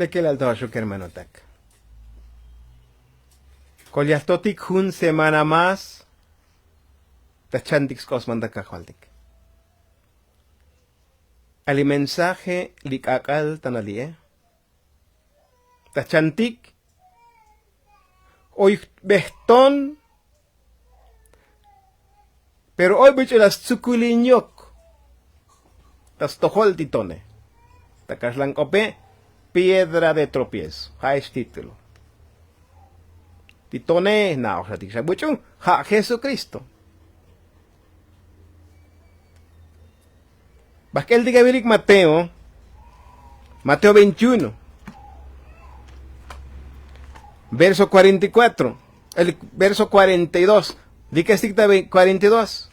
Le que el alto shuk hermano tak. Colyastotic un semana más. Tachantix cosmanda cajualtic. El mensaje likakal tanalie. Tachantik. Hoy beston. Pero hoy bicho las tsukulinyok. Tas tohol titone. Takaslang ope. Piedra de tropiezo. Ha es título. Titone na o sea tiksa bicho. Ha Jesucristo. Basquel diga birik Mateo 21, verso 44, el verso 42, diga esticta 42,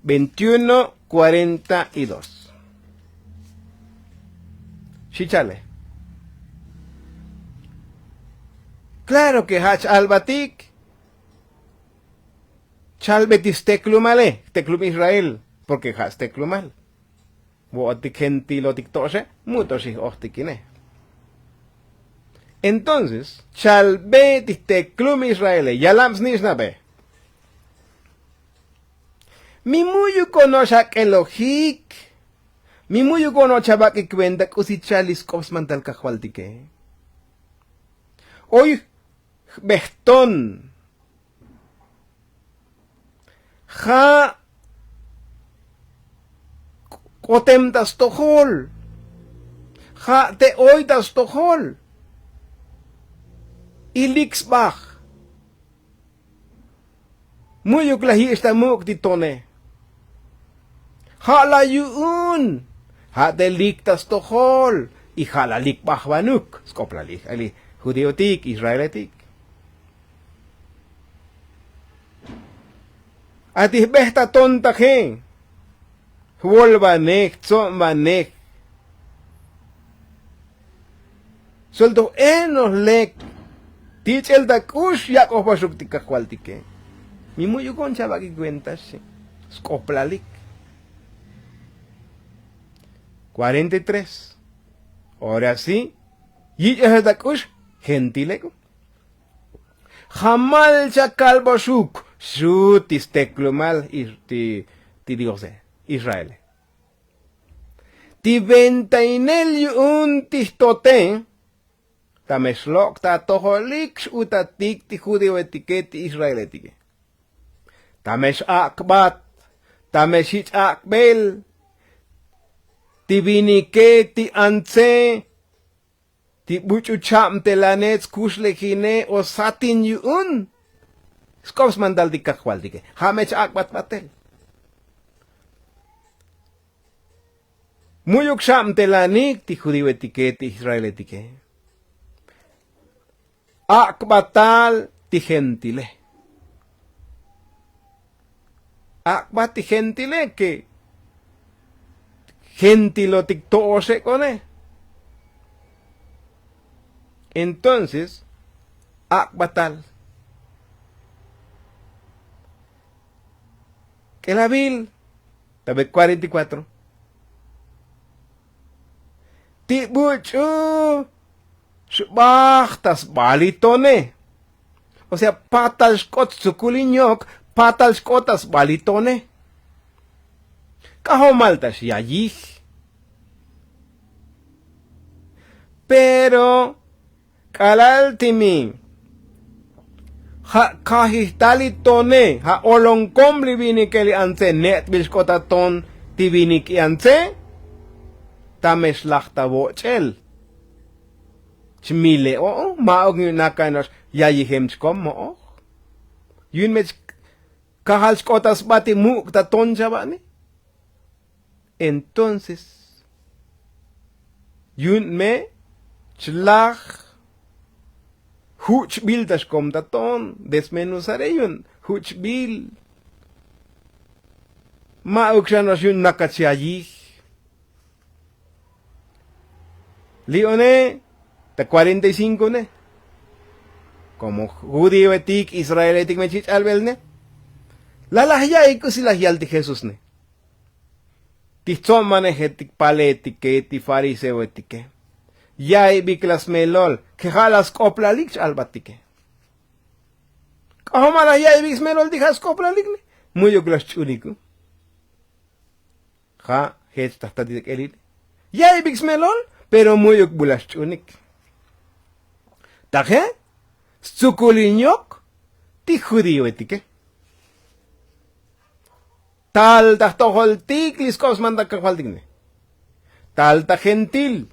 21, 42. Chichale. Claro que hach albatik, chalbetis teklumale, teklum Israel, porque hach teklumal. Boatik gentilo tiktose, mutosi ohtikine. Entonces, chalbe tisteklum Israel, yalams nisnabe. Mi muyu konoshak elojik, mi muyu konochabak ikwenda kusichalis kopsmantal kahualtike. Hoy, beston, ja, Kotem das tohol. Ha te oy das tohol. Ilixbach. Muyuk lahi istamuk titone. Ha la yuun. Ha te lik das tohol. I ha la likbach banuk. Skopla lik. Ali judiotik, israeletik. Atih behta tonta hen. Volvanek, zombanek. Suelto enos lek. Tichel da kush yak opasuk tika kwaltike. Mi muyo concha va que cuentas. Skoplalik. 43. Ahora sí. Y es da kush gentileko. Jamal chakal basuk. Sutis teklumal ti diose. Israel. Ti ventainel un tistote, tameslok ta toholix utatik ti judeo etiketi Israel etike. Tames akbat, tameshich akbel, ti vinike ti anse, ti buchucham telanets kushlejine o satin yun. Skops mandal di kakwal dike. Hamech akbat batel. Muyuk sham telanik ti judío etiquete Israel etiquete. Akbatal ti gentile. Akbat ti gentile que gentilo tiktose cone. Entonces, akbatal. Que la vil, tabe 44. Ti buchu shbachtas balitone. O sea, patal shkot sukulinyok, patal shkotas balitone. Kaho maltas yayih. Pero kalal timi ha kahistalitone ha olonkombli vini keli anse net bilshkotaton ti vini ki anse. Tames lachta vochel. Chmile o maog yun nakanos yayihem chkom mo. Yun mech kahal skotas bati mukta tonja bani. Entonces yun me chlach huch bil das kom taton desmenuzare yun huch bil maog shanos yun nakatsiayih. Lione, te 45 ne. Como judío etik, Israel etik mechich albel ne. La lahya iko si lahyal ti Jesús ne. Ti tzomane etik pale etike, ti fariseo etike. Yay biklas melol. Que jalas koplalik albatike. Kahomala yay biklas melol dijas koplalik ne. Muyuk las chuniku. Ja, het tahtadik elil. Yay biklas melol. Pero muyuk bulas chunik. Taje? Tsukulinyok. Ti judío etike. Tal ta toholtik liskos manda kakwaldigne. Tal ta gentil.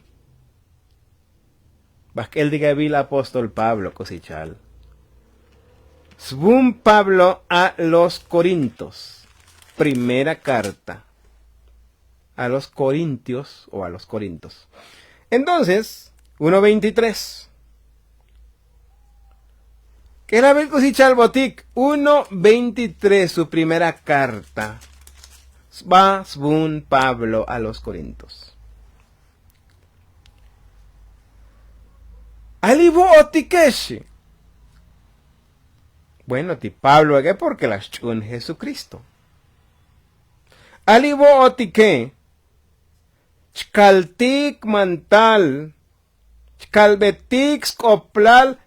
Baskel diga el apóstol Pablo cosichal. Svum Pablo a los Corintios. Primera carta. A los Corintios o a los Corintios. Entonces, 1.23. ¿Qué era ver cosichal botic? 1.23, su primera carta. Va Svum Pablo a los Corintios. Alivo otikeshi. Bueno, ti Pablo, ¿qué? Porque las chun Jesucristo. Alivo otike. Chkaltik mantal. Chkalbetik skoplal.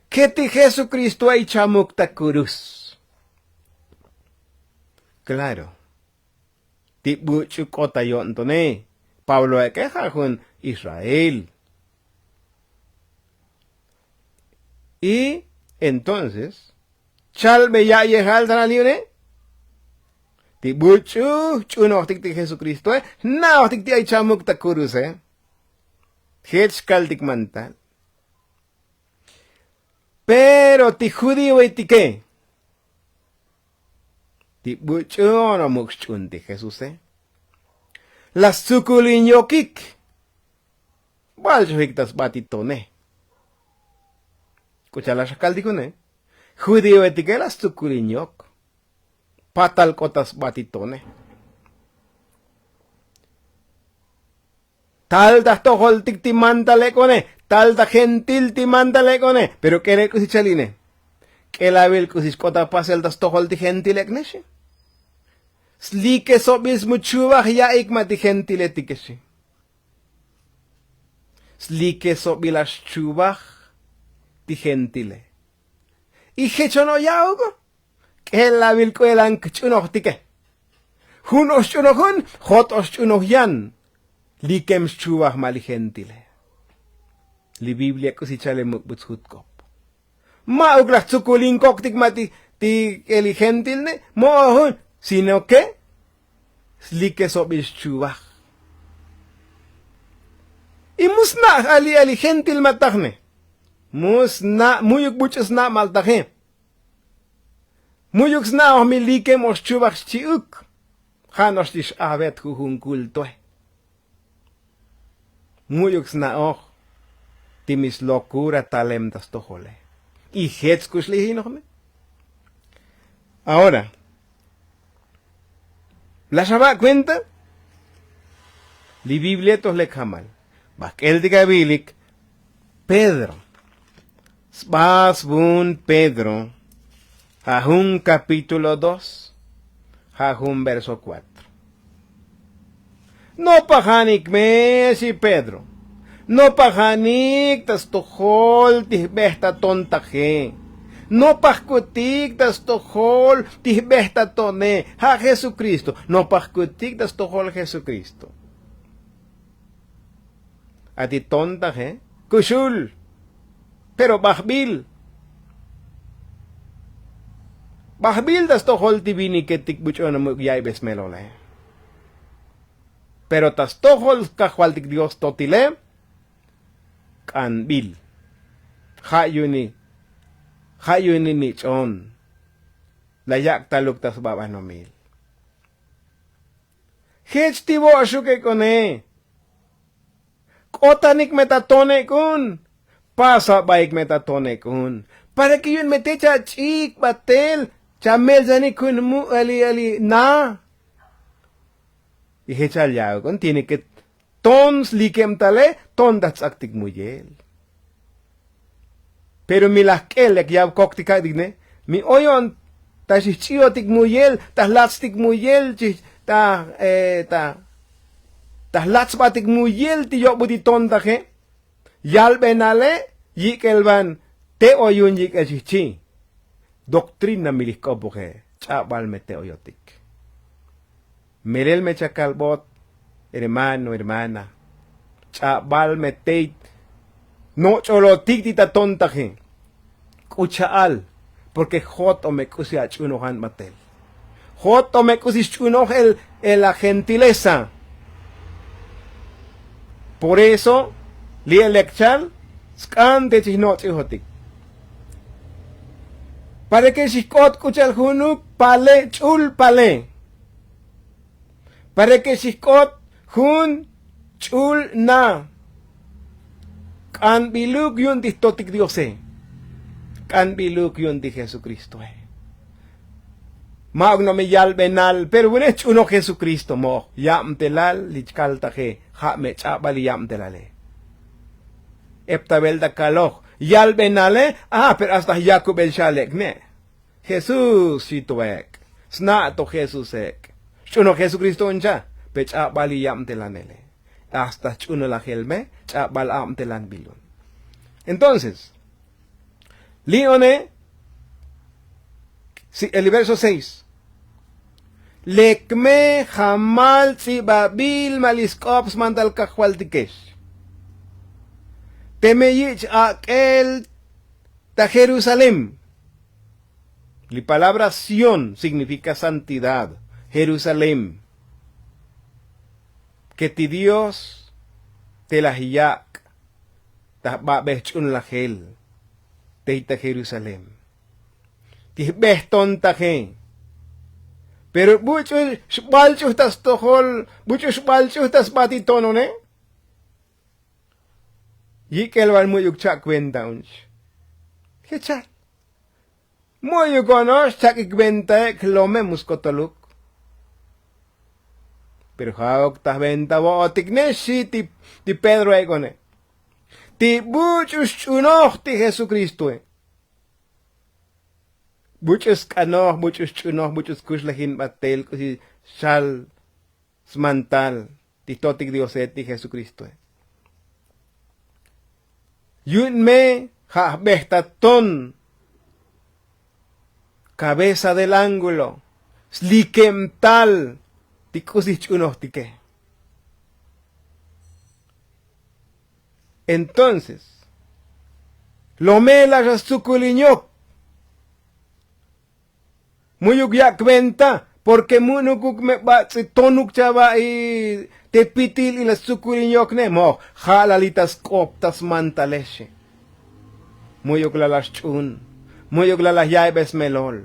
Que ti Jesucristo hay chamukta cruz. Claro. Ti buchu kota yontone. Pablo, ¿qué? Jajun Israel. Y entonces, chalme ya yehal tan libre. Ti buchu, chuno tik ti Jesucristo, na tik ti ay chamuk ta kurus, Hech tik mantal. Pero ti judío y ti qué? Ti buchu no mukchun ti Jesús, Las sukulinyokik. Baljohiktas batitone. Kuchala shakal dikune. Judío etikelas tukurinyok. Patal kotas batitone. Tal da tohol tik ti mandale kone. Tal da gentil ti mandale kone. Pero kere kusichaline. Que la vil kusis kota pasel das tohol ti gentil ekneshi. Slike sobis muchubach ya ikma ti gentil etikeshi. Slike sobilas chubach. Ti gentile. Y hechono yaugo. Que la vilco elan chunochtike. Hun oschunohun, hot oschunohyan. Likem schubach mali gentile. Li Biblia kusichale mukbutsutkop. Ma uglach tsukulin koktik mati ti eli gentilne. Mo hun. Sino que. Slike sobis chubach. Y musna ali gentil matachne. Mus na muyuk buchas na maltahe. Muyuk na omilike mos chubach chiuk. Hanos tish avet huhun kultoe. Muyuk na och. Timis locura talem das tohole. Y hetskus lihinome. Ahora. ¿La Shabbat cuenta? Li biblietos le kamal. Bakel diga bilik. Pedro. Vas bun Pedro, Jajun capítulo 2, Jajun verso 4. No pajanik mesi Pedro, no pajanik tas tohol tihbehta tontaje, no pajkutik tas tohol tihbehta tone, ha Jesucristo, no pajkutik tas tohol Jesucristo. Ati tontaje, kushul. Pero bahbil das tohol tibini que tikbucho na mugyay besmelole. Pero tas tohol kahwal tik Dios totile kanbil. Hayuni ni chon. Layak taluk tas babanomil. Hech tibo ashuke kone. Kotanik metatone kun. Pasa baik metatone kun. Para que yun metecha chik batel. Chamel zani kun mu ali na. Y hechal yao kun. Tiene que tons likem tale. Ton dats aktik muyel. Pero mi lakel ek yab koktika digne. Mi oyon. Ta chichio tik muyel. Ta lats tik muyel. Ta lats batik muyel ti yok budi ton taje. Yal benale, yik elban, te oyun yik echichi. Doctrina milikkobuke, chabal me te oyotik. Melel me chakalbot, hermano, hermana. Chabal me teit, no cholotik tita tontaje. Kuchaal, porque hot o me kusi achunohan matel. Hot o me kusi chunoh la gentileza. Por eso, li elekchal, skan de chinot chihotik. Para que shikot kuchal hunuk pale chul pale. Para que shikot hun chul na. Kan bilug yun di totik Diose. Kan bilug yun di Jesucristo. Maog no me yal benal, pero bueno chuno Jesucristo mo. Yam telal lichkal taje, ha me chabal yam telale. Eptabel da kaloch. Yal benale, pero hasta Jacob el shalek ne. Jesús situek. Sna to Jesús ek. Chuno Jesucristo uncha, pe chabal yam telanele. Hasta chuno la helme, chabal am telan bilun. Entonces, Lione, el verso 6. Lekme jamal babil maliskops mandal kahualtikesh. Temeyich aquel ta Jerusalén. La palabra Sion significa santidad. Jerusalén. Que ti Dios te la hiyak. Ta ba bechun la gel. Teita Jerusalén. Ti beston taje. Pero muchos balchos tas tohol, muchos balchos tas batitono ne. Yikel wal muyuk chak kwenta unch. ¿Qué chak? Muyuk onos chak ikwenta klome muskotoluk. Pero hawak tas venta bo otikneshi ti Pedro egone. Ti muchos chunoch ti Jesucristo e. Muchos kanoh, muchos chunoh, muchos kuslahin batel, kusi shal smantal, titotik Dioset y Jesucristo. Yun me ha bestaton, cabeza del ángulo, slikemtal, tikusi chunoh tike. Entonces, lo me la sukuliñok, muyuk yak kwenta, porque munukuk me ba si tonuk chaba y te pitil y la sukurinyok ne mo halalitas koptas mantaleshe. Muyuk la las chun, muyuk la las yaibes melol.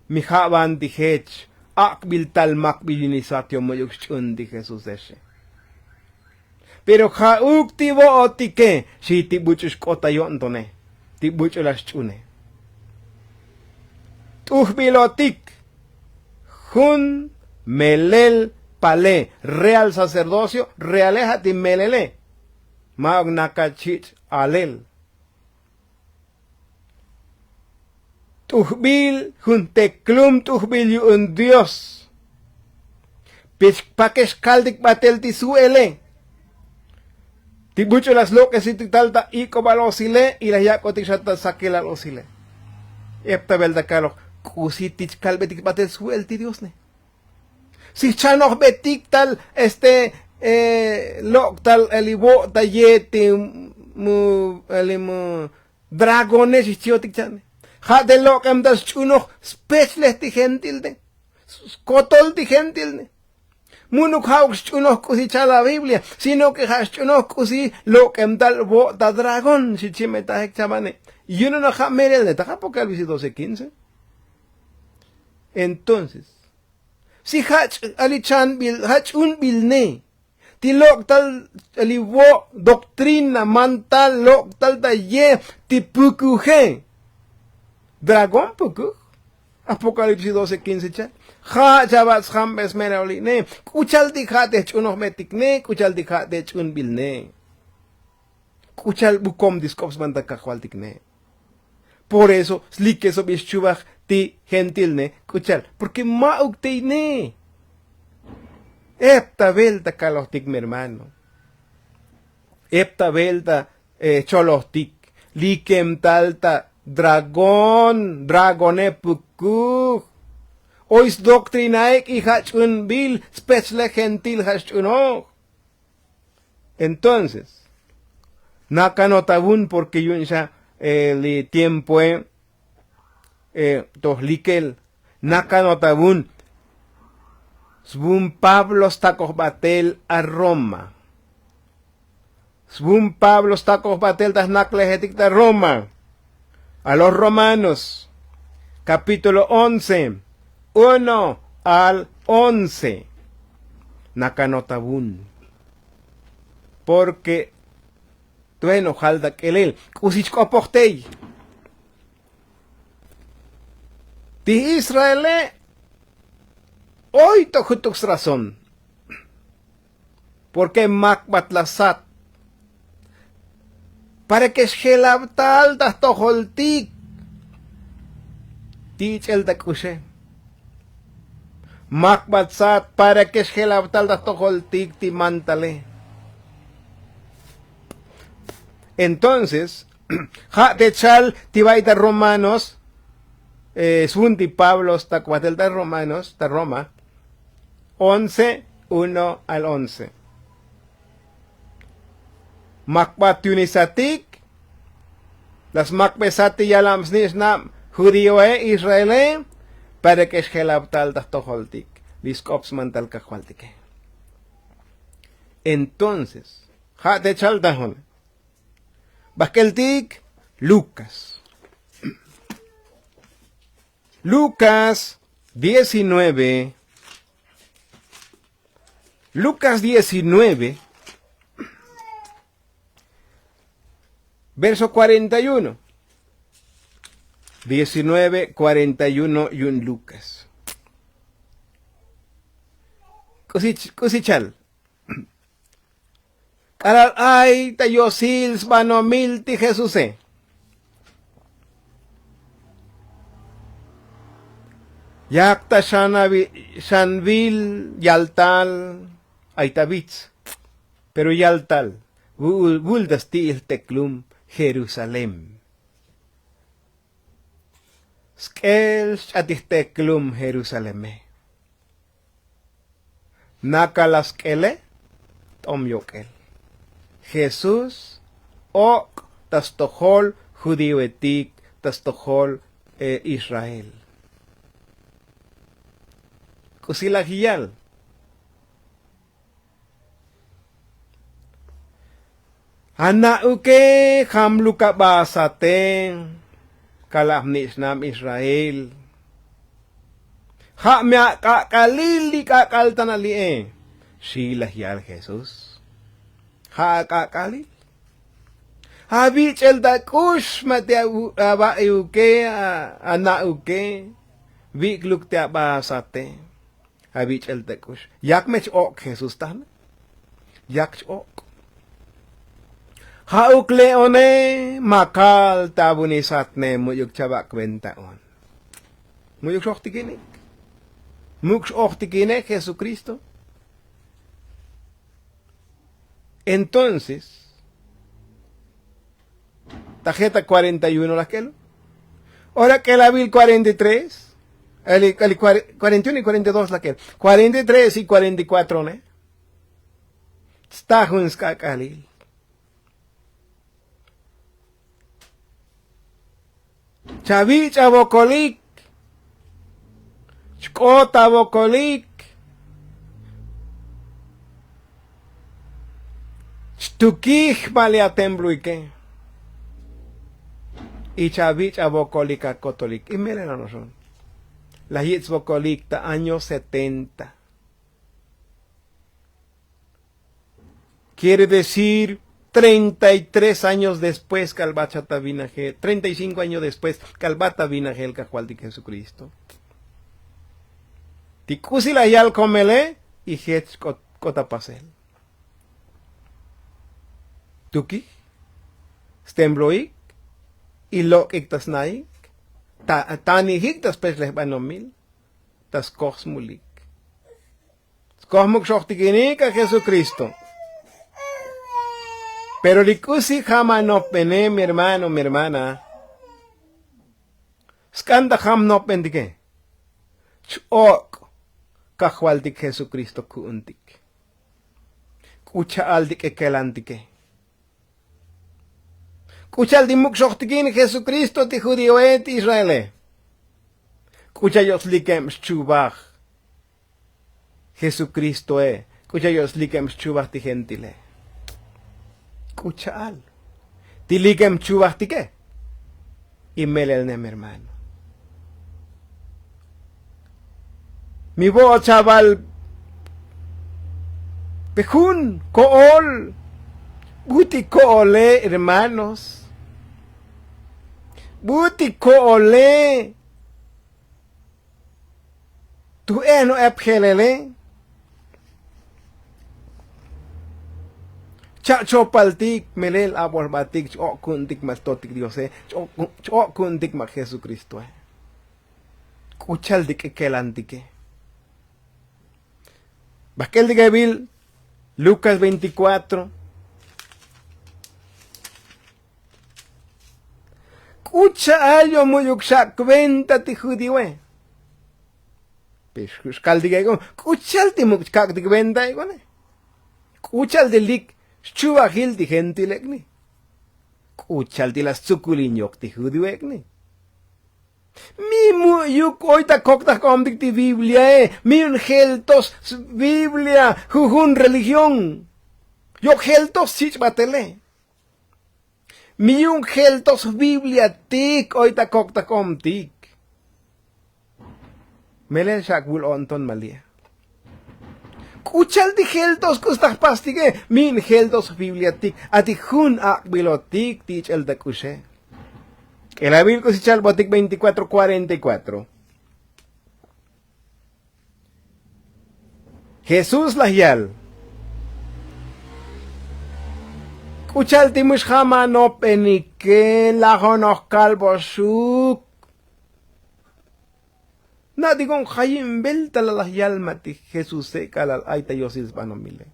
Mi haban dijech, akbil tal makbilinisatio muyuk chun di Jesús eshe. Pero hauk tibo otike, si tibuchus kota yontone, tibuchu las chune. Bilotik, Jun Melel Pale, real sacerdocio, realeja ti melele, magnakachich alel. Tuhbil Jun teklum tuhbil un Dios. Pakesh kaldik batel ti suele. Ti bucho las loques y ti talta iko balosile y la yakotik shata sakela losile. Epta belda kalo. Kusitich kalbetik batel suelti Dios ne. Si chanoch betik tal lok tal elibo tayete mu elimu dragones ichiotik chane. Ha de lok am das chunoch speechless ti gentil ne. Kotol ti gentil ne. Munuk hauks chunoch kusicha la Biblia, sino que has chunoch kusi lok am tal bo da dragon si chimeta hek chamane. Y uno no ha merel ne ta Apocalipsis 12:15. Entonces, si hach alichan bil hach un bilne, ti lok tal aliwo doctrina mantal lok tal taye ti pukuje, dragón puku, Apocalipsis 12:15 cha, ha chavas hambes meroli ne, kuchal di hate chunoh metik ne, kuchal di hate chun bilne, kuchal bukom diskops manta kahualtik ne. Por eso, slike so bischubach ti gentil ne, kuchal, porque maug te ne. Epta velta kalohtik mi hermano. Epta velta cholohtik. Likem talta dragone puku. Ois doctrinaek y hachun bil, spechle gentil hachuno. Entonces, nakanotabun porque yun siya li tiempo tohlikel, nakanotabun. Svun Pablo stakos batel a Roma. Svun Pablo stakos batel tas naklehetik a Roma. A los Romanos, capítulo 11, 1 al 11. Nakanotabun. Porque, bueno, halda kelel, kusich kopochtei. Ti Israel, hoy tojutuk razón. Porque makbatlasat. Para que shelabtal das toholtik. Tichel da kushe. Makbatsat para que shelabtal das toholtik ti mantale. Entonces, ja de chal tibaita Romanos, Sunti Pablo está cuatel de Romanos, está Roma, 11, 1 al 11. Makbatunisatik, las makbesati yalams nisnam, judío Israel, para que shelabtal das toholtik, liskops mantal kahualtike. Entonces, ja de chal dahon. Baskeltik, Lucas. Lucas 19. Lucas 19. Verso 41. 19, 41 y un Lucas. Kusichal. Karal ay tayo sils banomil ti Jesus Yakta shanvil yaltal ay tabits. Pero yaltal. Buldas ti il teklum Jerusalem. Skel atih teklum Jerusaleme. Nakalaskele tom yokel. Jesús ok tastohol judío etik tastohol Israel. Kusilahiyal. Ana uke hamluka basate kalahnis nam Israel. Ha mea kakalili kakaltanali silahiyal Jesús. Ha kakali. Habi chelta kush matia aba uke ana uke vikluk te basate. Habi chelta kush. Yak mech ok Jesus tan. Yak ok. Ha ukle one makal tabunisat ne muyuk chabak bentaon. Muyuk shoktikinik. Muyuk shoktikinik Jesucristo. Entonces, tarjeta 41 la que ahora que la vil 43, el 41 y 42 la que 43 y 44 ne está juntos calil. Chavich abokolik, chkota abokolik, chtukij malia tembluike. Y chavich abokolika kotolik. Y miren a nosotros. La hitz bokolikta año 70. Quiere decir 33 años después Calbachata Vinaje, 35 años después Calbata Vinaje el Cajual de Jesucristo. Tikusi la yal comele y hetz kotapasel. Tuki, stembloik, y lo iktasnaik, tanihik tas pesleh banomil, tas kosmulik. Skohmuk shoktikinik a Jesucristo. Pero likusi jama no pene, mi hermano, mi hermana. Skanda ham no pendike. Chok. Kahwaldik Jesucristo kuuntik. Kucha aldik ekelantike. Kucha aldi muksoktikin Jesucristo ti judío et Israele. Kucha yoslikem chubach. Jesucristo Kucha yoslikem chubach ti gentile. Kucha al. Tilikem chubach ti ke. Imelel ne mi hermano. Mi voz chaval. Pejun, kool. Buti koole, hermanos. Buti koole. Tu no epgelele. Chopaltik, melel aborbatik, kuntik mastotik Dios, kuntik ma Jesucristo. Kuchaldik ekelantike. Bakel de Gabil, Lucas 24. Kucha ayo muyukshak cuenta ti judío. Peshkushkal diga, kuchal ti mukchak di cuenta igone. Kuchal de lik, chubahil di gentilekni. Kuchal di las tsukulinyok ti judío ekni. Mi muyuk oita kokta komdik ti Biblia mi un heltos Biblia jujun religión yo heltos sich batele mi un heltos Biblia tik oita kokta komtik melen shakbul onton malia kuchal di heltos kustak pastige min heltos Biblia tik ati jun akbilotik tich el dakushe. El Abil Cosichal Botic 24:44. Jesús lahyal. Kuchal timush jama no penike lajonos calvosuk. Na digon hayim belta la lahyal mati Jesús se kalal aita yosis banomile.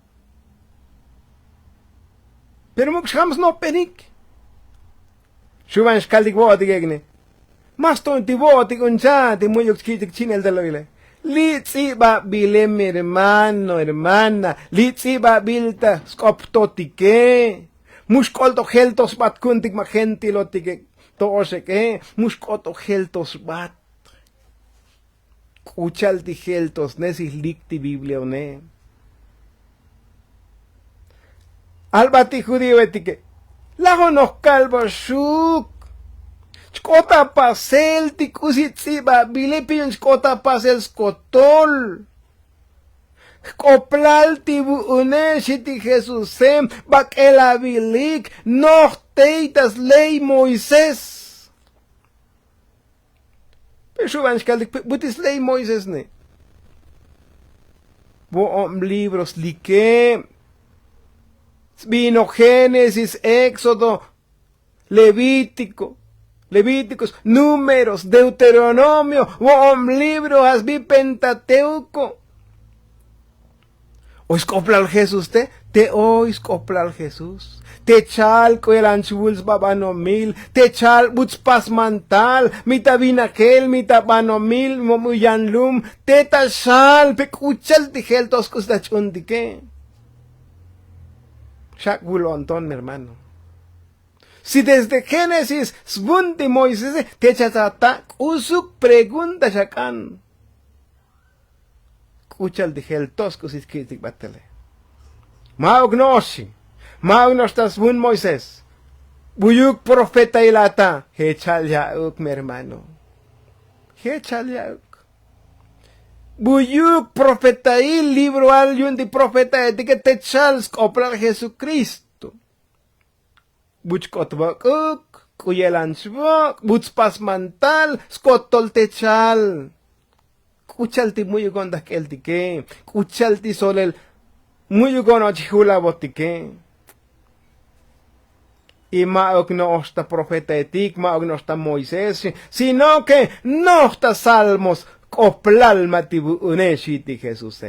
Pero mukshams no penik. Shuban shkaldik voti gegne. Maston ti voti concha ti muy oxitic chinel de loile. Litsi ba bile mi hermano, hermana. Litsi ba bilta skoptotike. Mushkolto heltos bat kuntik ma gentilotike. Tooseke. Mushkoto heltos bat. Kuchalti heltos nesis likti Biblia one. Albati judío etike. Lago nos calvo shuk. Chkota pasel tikusitziba bilepion chkota pasel skotol. Koplal tibu uneshiti Jesusem bak elabilik noch teitas ley Moisés. Peshuban shkaldik butis ley Moisés ne. Bo libros like. Vino Génesis, Éxodo, Levíticos, Números, Deuteronomio, libro, Asbi Pentateuco. Ois coplal Jesús te ois coplal Jesús. Te chal el anchuls babanomil, te chal butspas mantal, mita vinakel, mita banomil, momuyanlum, te tachal, pecuchal tijel toscos da chundike. Shakbul Anton, mi hermano. Si desde Génesis, Svunti Moisés, te chatata, usuk pregunta shakan. Kuchal dijel toscos iskitik batele. Maugnoshi, maugnostas bun Moisés. Buyuk profeta ilata, hechal yauk, mi hermano. Hechal yauk. Buyuk profeta il libro al yundi profeta etike te chals koplar Jesucristo. Buchkotbakuk, kuyelansbok, butspas mantal, skotol te chal. Kuchalti muyugon dakel tike, kuchalti solel muyugon ochihula botike. Y maok no osta profeta etik, maok no osta Moisés, sino que no osta salmos. Koplal matibu uneshiti Jesús.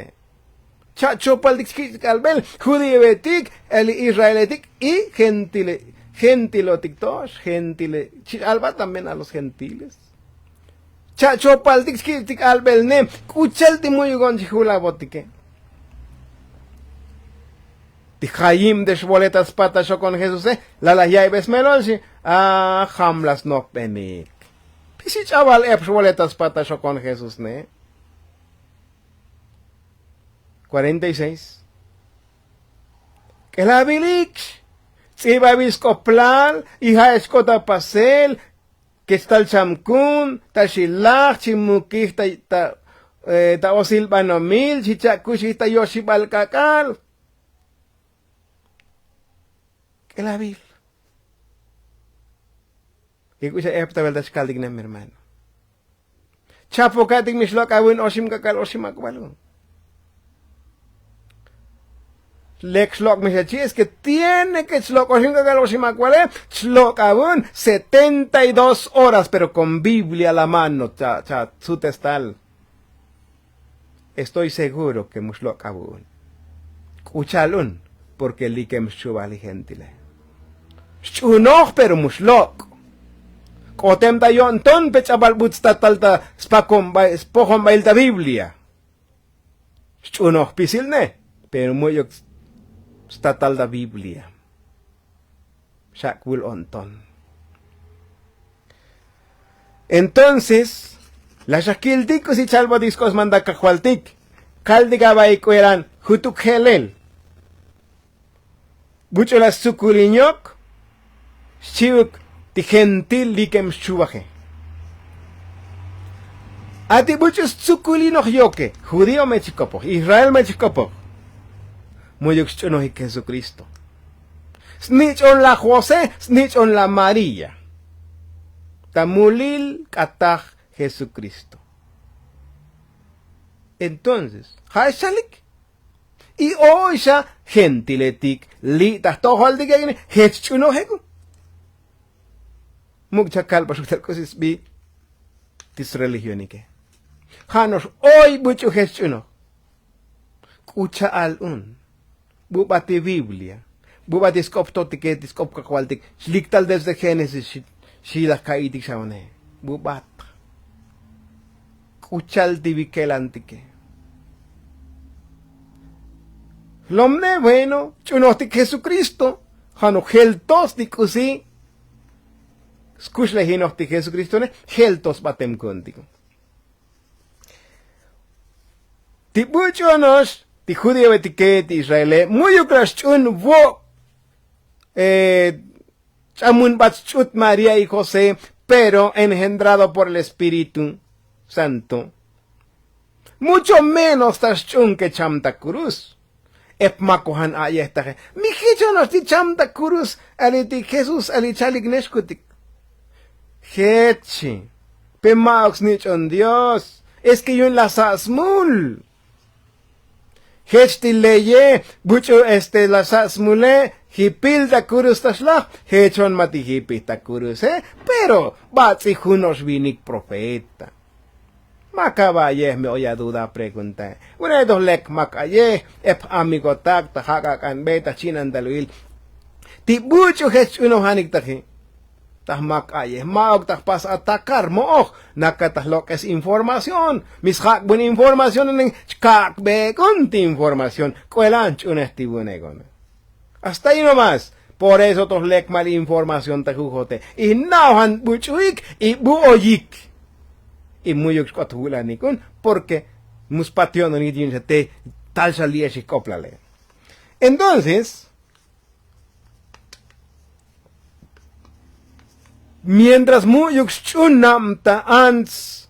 chachopaldik albel, judíetik, el israeletik y gentilotik tosh, gentile, alba también a los gentiles. Chachopaldik albel ne, kuchalti muy gonchihula botike. Tijayim de boletas patas con Jesús, la llaves melonsi, hamlas no penik. Pisi chaval boletas patas con Jesús, ne. 46. Que la bilich, si va biskoplal, hija escota pasel, que está el chamkun, ta shilach, chimukih, ta osil banomil, chichakushi, ta yoshibal kakal. Que la bil. Y escucha, epta veldas kaldigna, mi hermano. Chapo katig mislok awin osim kakal osim akbalun. Lex Lok me dice, es que tiene que Tzlok, o si me acuerdo, Tzlok aún 72 horas, pero con Biblia a la mano, su testal. Estoy seguro que Muslok aún. Escúchalun, porque likem shubali gentile. Shunok, pero Muslok. Kotem tayon ton pechabal butstatalta spohom bailta Biblia. Shunok pisilne, pero muy statal da Biblia. Shakwil onton. Entonces, la shakiltikos y chalbodiscos manda kahualtik. Kaldigabaiko eran hutuk helel. Bucho las sukuliñok. Shiuk ti gentil likem shubaje. Ati buchos sukulinok yoke. Judío mechikopo. Israel mechikopo. Muyuk chunohi Jesucristo. Snitch on la José, snitch on la María. Tamulil kataj Jesucristo. Entonces, Haishalik. Y oisha gentiletik li tahtohal digagine hechunohegu. Mukchakal pasutal kosis bi tis religionike. Hanos hoy buchu hechuno. Kucha al un. Bubati Biblia, bubati skoptotik, skopkakwaltik, sliktal desde Génesis, shila kaitik shaone, bubat. Kuchal tibikelantike. Lomne bueno, chunotik Jesucristo, hano heltos dikusi, skushle hinotik Jesucristo ne, heltos batem contigo. Tibuchonos, ti judío etiquet Israel, muy ukrashun vo chamun batchut María y José, pero engendrado por el Espíritu Santo. Mucho menos tashchun que chamta cruz. Epmakohan ayestaje. Mi hichonos ti chamta cruz, aliti Jesús alichaligneskutik. Hechi. Pemaox nichon Dios. Es que yo en la sasmul. Hechti leye, bucho la sasmule, hipilda kurus tasla, hechon mati hipita kurus, pero batsi junos vinik profeta. Makabaye me oya duda pregunta. Una de dos lek makaye, ep amigo tak, tahakakan beta chinan daluil. Ti bucho hech uno hanik tahi. Tahmak aye, maog tak pas atacar mo, nakatahlok es información. Mis hak buena información en kak be conti información. Kuelanch un estibunegon. Hasta ahí nomás. Por eso tos lek mal información te jujote. Y nauhan buchuik y buoyik. Y muyuk skotulanikun, porque muspation ni dinse te tal salieshi coplale. Entonces, mientras muyuk chunamta ans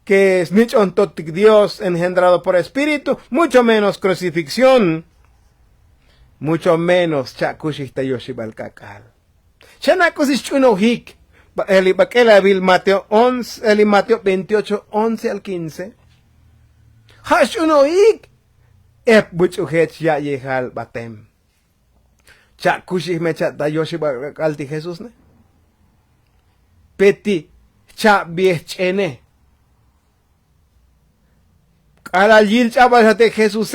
que es nichon totik Dios engendrado por espíritu, mucho menos crucifixión, mucho menos chakushita yoshibal kakal. Chanakusis chunohik, el bakelabil Mateo 11, el Mateo 28, 11 al 15. Hashunohik, ep buchuhet ya yehal batem. Chakushih mechat da yoshibal kakal ti Jesús ne. Peti cha biechene. Alal yil chabasate Jesús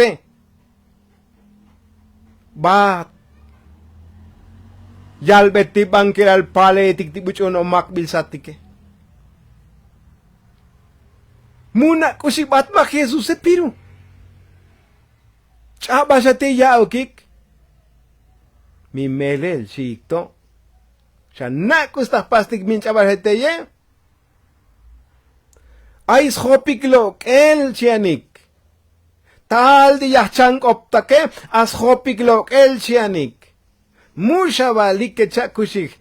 ba yal beti bangkil al pale tiktibuchon o makbil satike. Muna ko si batma Jesús piru. Chabasate yaokik. Mi melel sikto. Siya nakustas pastik min chabasate ye. Ais hopiklo el chianik. Tal di yachang optake as hopiklo el chianik. Musha balik ke chakushik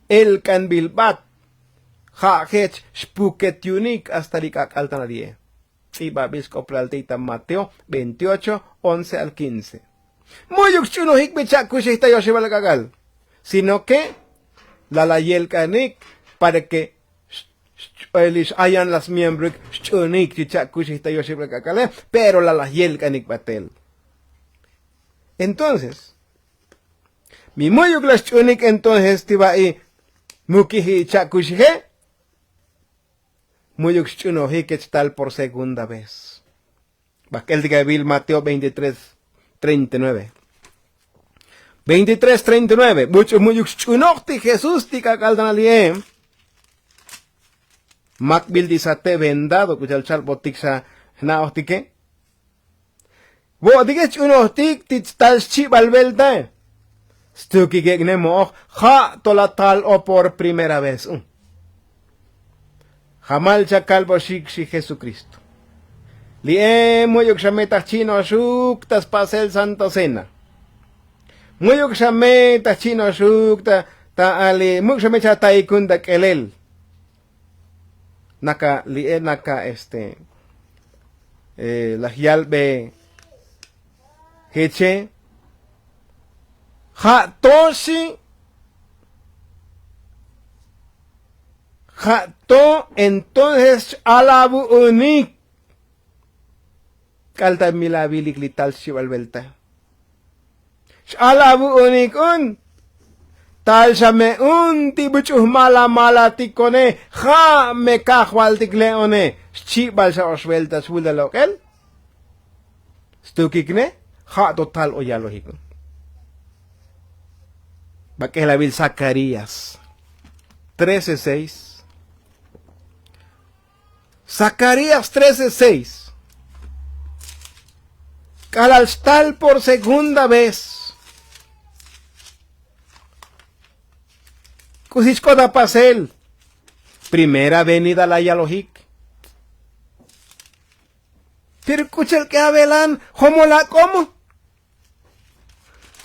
el kan bilbat. Ha hech spuket unik hasta likak altanadie. Iba biskoplaltita Mateo 28, 11 al 15. Muyuk chunohik be chakushik tayo shibalagagal. Sino que la layel kanik para que elis hayan las miembros chunik chichakushita yoshibra kakale, pero la yel kanik batel. Entonces, mi moyuk las chunik entonces tiba y mukihi chakushihe, moyuk chunohi que tal por segunda vez. Bakel diga Bill Mateo 23, 39. 23, 39. Muchos moyuk chunokti Jesús tika kaldanaliem. Makbil disate vendado kuchal chal botik sa naotike. Bo dikes unohtik tit tal chi balvelta. Stuki gegnemo ha tolatal o por primera vez. Jamal chakal boshik si Jesucristo. Li moyok shametach chino shuk tas pasel santo cena. Moyok shametach chino shuk ta ali muk shamecha taikunda kelel. Naka la hialbe heche ha toshi ha to entonces alabu unik kalta milabilik lital shivalvelta alabu unik tal sa me tibuchuh mala tikone ha me kahwal tikleone chibal sa osvelta sulda lokel stukikne ha total oyalohikon bakelabil Zacarías 13:6 Zacarías 13:6 Calalstal por segunda vez Kusisko da pasel. Primera venida la yalojik. Pero kuchel que abelan homo la como.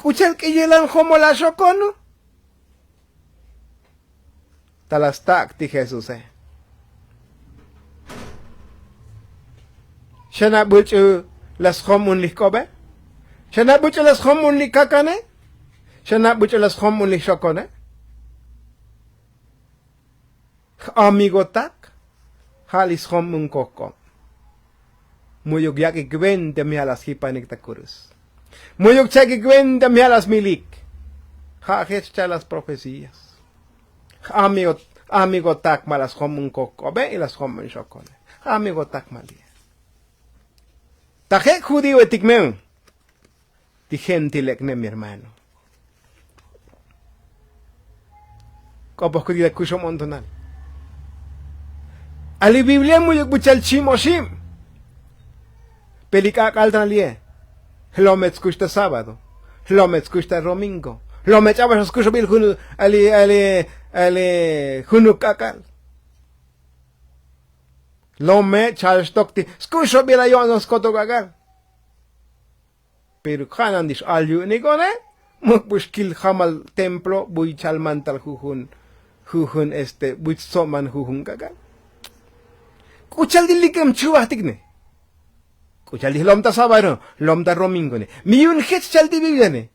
Kuchel que yelan homo la shokono. Talastak ti Jesús Shana buchu las homun likobe. Shana buchu las homun likakane. Shana buchu las homun lishokone. Amigotak halis homun koko. Muyog yak igwen de mialas hipanik takurus. Muyog chak igwen de mialas milik. Ha hechcha las profecías. Amigotak malas homun koko be y las homun shokone. Amigotak malia. Tajek judío etikmen. Ti gentilek ne mi hermano. Kopos kudi de kusho montonal. Ali Biblia muyuk buchal chimoshim. Pelika kaltalie. Hlomets kushta sábado. Hlomets kushta domingo. Hlomets abas kusho bil hunu ali hunu kakal. Lome charles tokti. Skusho bil ayonos koto kakal. Pero kanandis alyu nikone. Mukbushkil hamal templo buichal mantal huhun buitsoman huhun kakal. Kuchal dilikem chuah tikne. Kuchal di lomta sabaro, lomta romingo ne. Miyun hech chal di Biblia ne.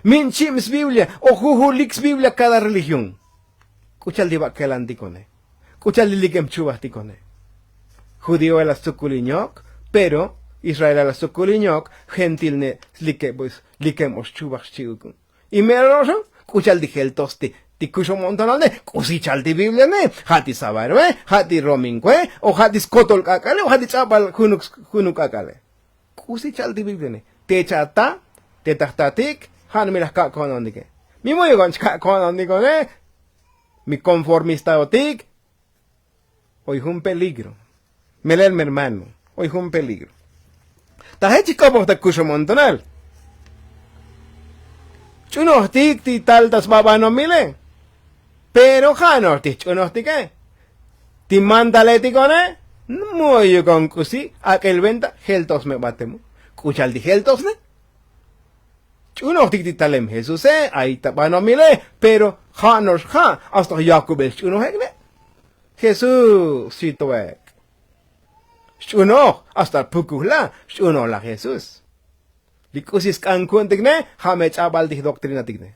Min chims Biblia, o juhu lix Biblia cada religión. Kuchal di bakelan tikone. Kuchal dilikem chuah tikone. Judío el astukuliñok, pero Israel el astukuliñok, gentil ne likem os chubach chiukun. Y meroso, kuchal di gel tosti, ti kusho montonal ne, kusi chalti Biblia ne, hati sabarwe, hati rominkwe, o hati skotol kakale, o hati chabal hunuk kakale. Kusi chalti Biblia ne, te chata, te tahtatik, han milah kakonondike. Mi mo yugon kakonondiko ne, mi conformista otik, hoy un peligro. Melel mi hermano, hoy un peligro. Tahechi kapo ta kusho montonal. Chunohtik ti tal tas babano mile. Pero hanortik chunohtik ti mandaleti ne. Muy con kusi aquel venta heltos me batemo. Kuchal di heltos ne. Chunohtik ti talem Jesus ahí tabano mile. Pero hanors ha hasta Jacob el chunohek ne. Jesús situek. Chuno hasta pukuhla chuno la Jesús. Likusis kan kuntigne hamech abaltik doctrina tigne.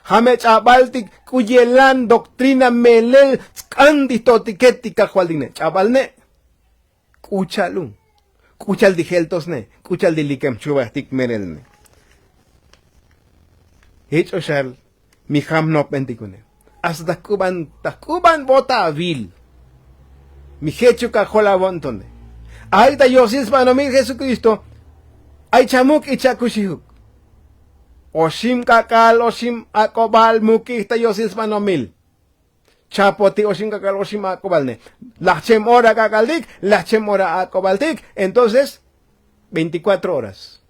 Hamech abaltik kuyelan doctrina melel skandi totiketi kakwaldigne. Chabalne kuchalun. Kuchal di heltosne, kuchal di likem chubahtik melelne. Hech oshal mi hamnop entikune. Hasta takuban bota vil. Mi hecho kajola bontone. Ay ta yosis panomil Jesucristo. Ay chamuk ichakushihuk. Oshim kakal, oshim akobal, mukih ta yosis panomil. Chapoti oshim kakal, oshim akobal ne. Lachem hora kakaldik, lachem hora akobaldik. Entonces, 24 horas.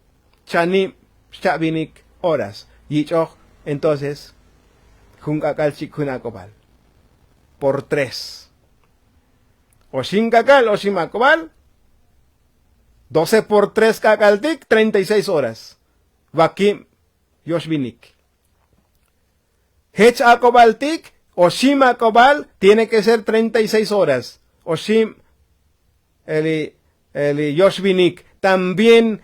Chanim, chabinik horas. Yichoch, entonces, jun kakal chik jun akobal. Por 3. Oshim kakal, oshim akobal. 12 por 3 kakaltik, 36 horas. Vakim, yoshvinik. Hech akobaltik, oshim akobal, tiene que ser 36 horas. Oshim, eli yoshvinik. También,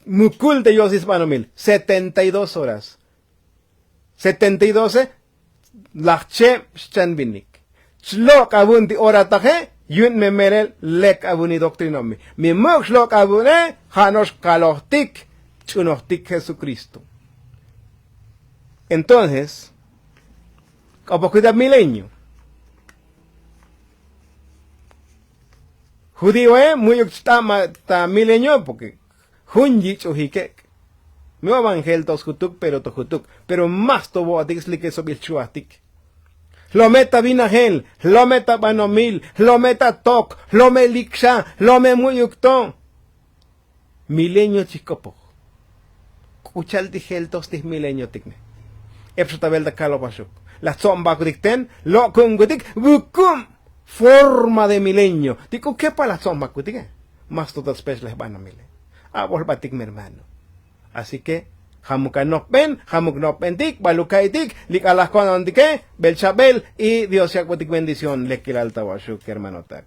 mukul de yosis panomil, 72 horas. 72, lachche, chanvinik. Shlok abunti orataje, yun me merel lek abuni doctrinomi. Mi mok shlok abune, hanos kalohtik, chunohtik Jesucristo. Entonces, kapokuda milenio. Judío muy ta milenio, porque hunji chuhikek. Mi evangel tos hutuk, pero tohutuk. Pero más tobo atixli que sobil chuatik. Lo meta vinagel, lo meta banomil, lo meta tok, lo me liksha, lo me muyukton. Milenio chicopo. Kuchal digel tos tis milenio tikne. Epsotabel da kalopashuk. La zomba kudikten, lo kungutik, bukum. Forma de milenio. Tico, ¿qué para la zomba kudike? Más todas speciales banomile. Abol batik mi hermano. Así que, Hamuk ben, hamuk no pentik, balukaitik, lik alas con ondike, Belchabel y Dios ya bendición, le que el altawashuk, hermano tak.